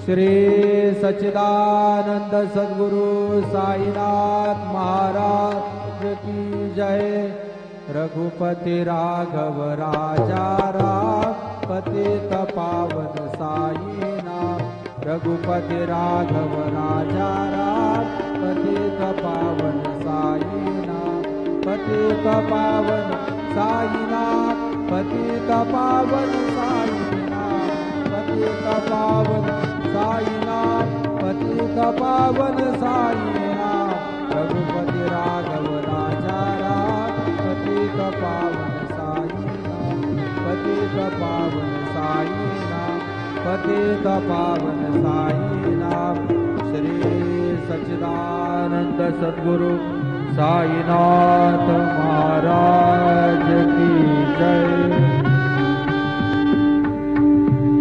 श्री सच्चिदानंद सद्गुरु साईनाथ महाराज की जय। रघुपति राघव राजा राम पतित पावन साईनाथ। रघुपति राघव राजा राम पतित पावन साईनाथ। पतित पावन साईनाथ। पतित पावन साईनाथ। पतित पावन साईनाथ। पतित पावन साईनाथ। रघुपति राघव राजा राम पतित पावन साईनाथ। पतित पावन साईनाथ। पतित पावन साईनाथ। श्री सच्चिदानंद सद्गुरु साईनाथ महाराज की जय।